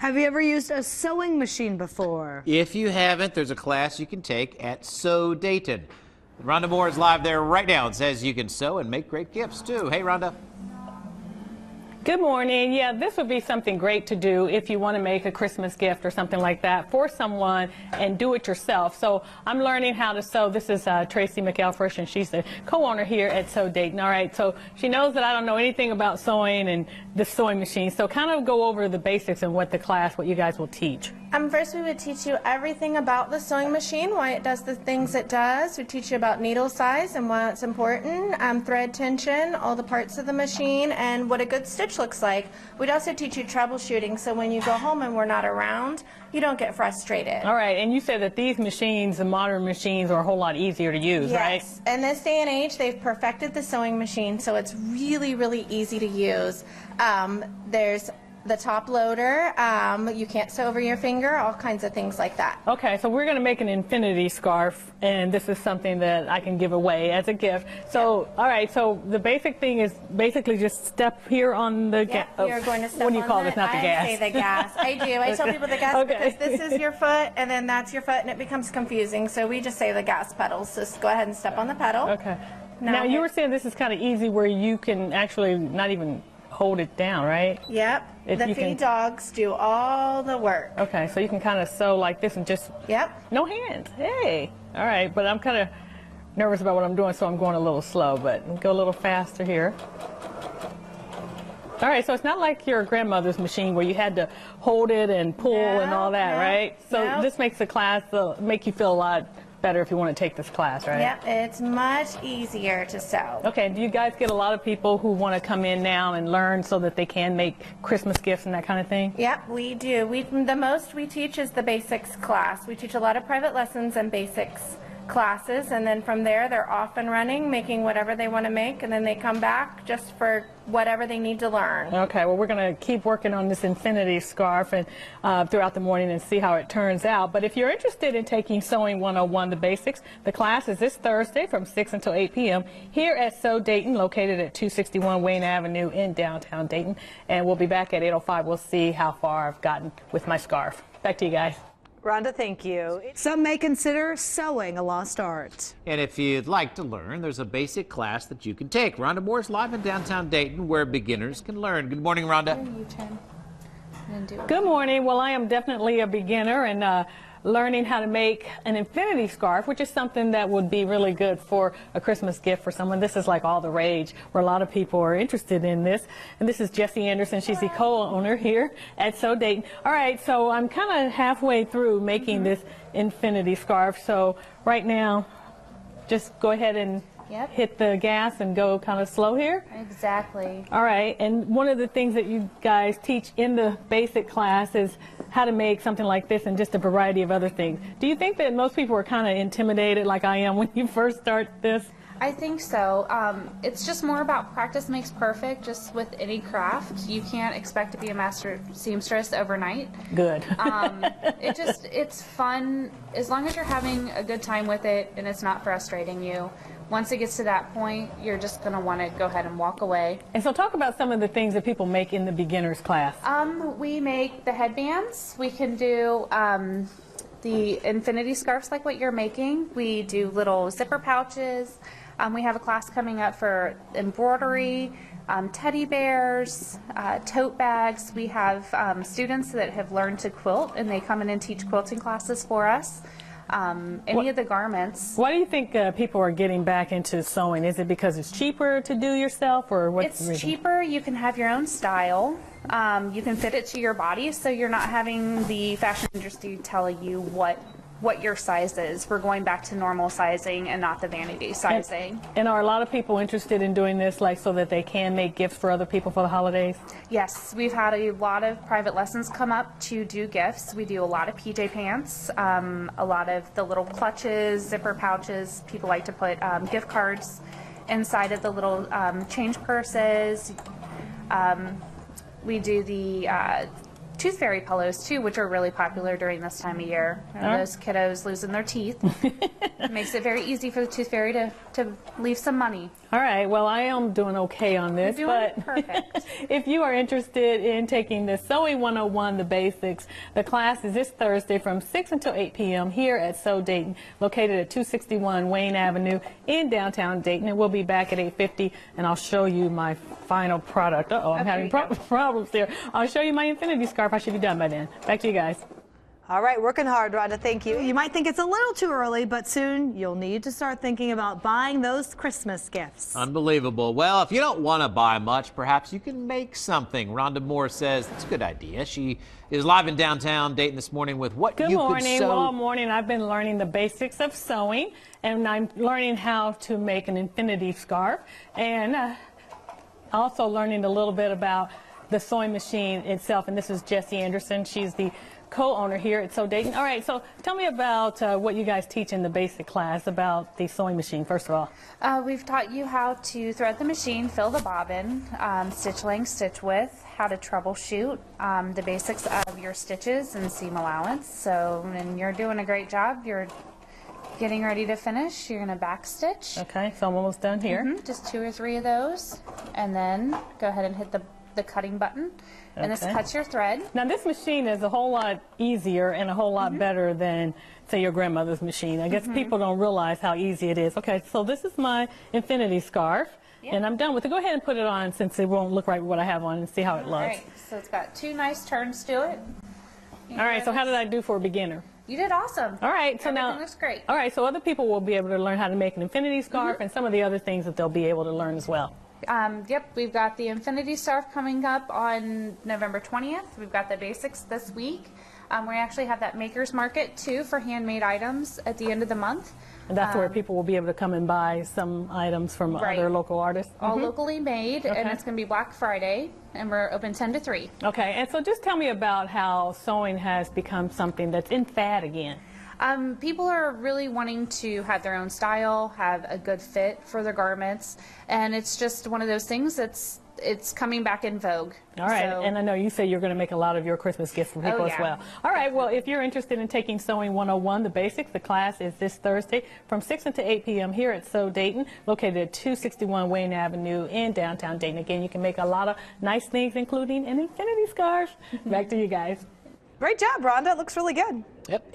Have you ever used a sewing machine before? If you haven't, there's a class you can take at Sew Dayton. Rhonda Moore is live there right now and says you can sew and make great gifts too. Hey, Rhonda. Good morning. Yeah, this would be something great to do if you want to make a Christmas gift or something like that for someone and do it yourself. So I'm learning how to sew. This is Tracy McElfresh, and she's the co-owner here at Sew Dayton. All right, so she knows that I don't know anything about sewing and the sewing machine. So kind of go over the basics and what you guys will teach. First, we would teach you everything about the sewing machine, why it does the things it does. We teach you about needle size and why it's important, thread tension, all the parts of the machine, and what a good stitch looks like. We'd also teach you troubleshooting, so when you go home and we're not around, you don't get frustrated. All right, and you said that these machines, the modern machines, are a whole lot easier to use, right? Yes, in this day and age, they've perfected the sewing machine, so it's really, really easy to use. There's the top loader, you can't sew over your finger, all kinds of things like that. Okay, so we're going to make an infinity scarf, and this is something that I can give away as a gift. So, all right, so the basic thing is basically just step here on the gas. You're going to step What do you call this? Not the gas. I say the gas. I do. I tell people the gas because this is your foot, and then that's your foot, and it becomes confusing. So we just say the gas pedal. So just go ahead and step on the pedal. Okay. Now you were saying this is kind of easy where you can actually not even hold it down, right? Yep. The feed dogs do all the work. Okay, so you can kind of sew like this and just... Yep. No hands. Hey. All right, but I'm kind of nervous about what I'm doing, so I'm going a little slow, but go a little faster here. All right, so it's not like your grandmother's machine where you had to hold it and pull and all that, right? So this makes the class make you feel a lot better if you want to take this class, right? Yep, it's much easier to sew. Okay, do you guys get a lot of people who want to come in now and learn so that they can make Christmas gifts and that kind of thing? Yep, we do. The most we teach is the basics class. We teach a lot of private lessons and basics classes, and then from there they're off and running, making whatever they want to make, and then they come back just for whatever they need to learn. Okay, well, we're going to keep working on this infinity scarf and throughout the morning and see how it turns out. But if you're interested in taking Sewing 101, the basics, the class is this Thursday from 6 until 8 p.m. here at Sew Dayton, located at 261 Wayne Avenue in downtown Dayton. And we'll be back at 8:05. We'll see how far I've gotten with my scarf. Back to you guys. Rhonda, thank you. Some may consider sewing a lost art. And if you'd like to learn, there's a basic class that you can take. Rhonda Moore's live in downtown Dayton where beginners can learn. Good morning, Rhonda. Good morning. Well, I am definitely a beginner and learning how to make an infinity scarf, which is something that would be really good for a Christmas gift for someone. This is like all the rage where a lot of people are interested in this. And this is Jessie Anderson. She's the co-owner here at Sew Dayton. All right, so I'm kind of halfway through making this infinity scarf. So right now, just go ahead and hit the gas and go kind of slow here. Exactly. All right, and one of the things that you guys teach in the basic class is how to make something like this and just a variety of other things. Do you think that most people are kind of intimidated like I am when you first start this? I think so. It's just more about practice makes perfect, just with any craft. You can't expect to be a master seamstress overnight. Good. It's fun as long as you're having a good time with it and it's not frustrating you. Once it gets to that point, you're just going to want to go ahead and walk away. And so talk about some of the things that people make in the beginner's class. We make the headbands. We can do the infinity scarves like what you're making. We do little zipper pouches. We have a class coming up for embroidery, teddy bears, tote bags. We have students that have learned to quilt, and they come in and teach quilting classes for us. Any of the garments. Why do you think people are getting back into sewing? Is it because it's cheaper to do yourself, or what's the reason? It's cheaper. You can have your own style. You can fit it to your body, so you're not having the fashion industry tell you what your size is. We're going back to normal sizing and not the vanity sizing. And are a lot of people interested in doing this, like, so that they can make gifts for other people for the holidays? Yes, we've had a lot of private lessons come up to do gifts. We do a lot of PJ pants, a lot of the little clutches, zipper pouches. People like to put gift cards inside of the little change purses. We do the tooth fairy pillows too, which are really popular during this time of year. Those kiddos losing their teeth. It makes it very easy for the tooth fairy to leave some money. All right, well, I am doing okay on this, You're but doing perfect. if you are interested in taking the Sewing 101, the basics, the class is this Thursday from 6 until 8 p.m. here at Sew Dayton, located at 261 Wayne Avenue in downtown Dayton. And we'll be back at 8:50, and I'll show you my final product. Uh-oh, I'm having problems there. I'll show you my infinity scarf. I should be done by then. Back to you guys. All right, working hard, Rhonda. Thank you. You might think it's a little too early, but soon you'll need to start thinking about buying those Christmas gifts. Unbelievable. Well, if you don't want to buy much, perhaps you can make something. Rhonda Moore says it's a good idea. She is live in downtown Dayton this morning with what you could sew. Good morning. All morning I've been learning the basics of sewing, and I'm learning how to make an infinity scarf, and also learning a little bit about the sewing machine itself. And this is Jessie Anderson. She's the co-owner here at Sew Dayton. All right, so tell me about what you guys teach in the basic class about the sewing machine, first of all. We've taught you how to thread the machine, fill the bobbin, stitch length, stitch width, how to troubleshoot, the basics of your stitches and seam allowance. So, and you're doing a great job. You're getting ready to finish. You're going to back stitch. Okay, so I'm almost done here. Just 2 or 3 of those, and then go ahead and hit the cutting button, and this cuts your thread. Now this machine is a whole lot easier and a whole lot better than, say, your grandmother's machine. I guess people don't realize how easy it is. Okay, so this is my infinity scarf, and I'm done with it. Go ahead and put it on, since it won't look right with what I have on, and see how it looks. All right, so it's got 2 nice turns to it. All right, so how did I do for a beginner? You did awesome. All right, so Everything now looks great. All right, so other people will be able to learn how to make an infinity scarf and some of the other things that they'll be able to learn as well. Yep, we've got the infinity scarf coming up on November 20th. We've got the basics this week. We actually have that maker's market too for handmade items at the end of the month. And that's where people will be able to come and buy some items from other local artists. All locally made, and it's going to be Black Friday, and we're open 10 to 3. Okay, and so just tell me about how sewing has become something that's in fad again. People are really wanting to have their own style, have a good fit for their garments, and it's just one of those things that's coming back in vogue. All right, So, and I know you say you're going to make a lot of your Christmas gifts for people as well. All right, well, if you're interested in taking Sewing 101, the basics, the class is this Thursday from 6 until 8 p.m. here at Sew Dayton, located at 261 Wayne Avenue in downtown Dayton. Again, you can make a lot of nice things, including an infinity scarf. Back to you guys. Great job, Rhonda. It looks really good. Yep.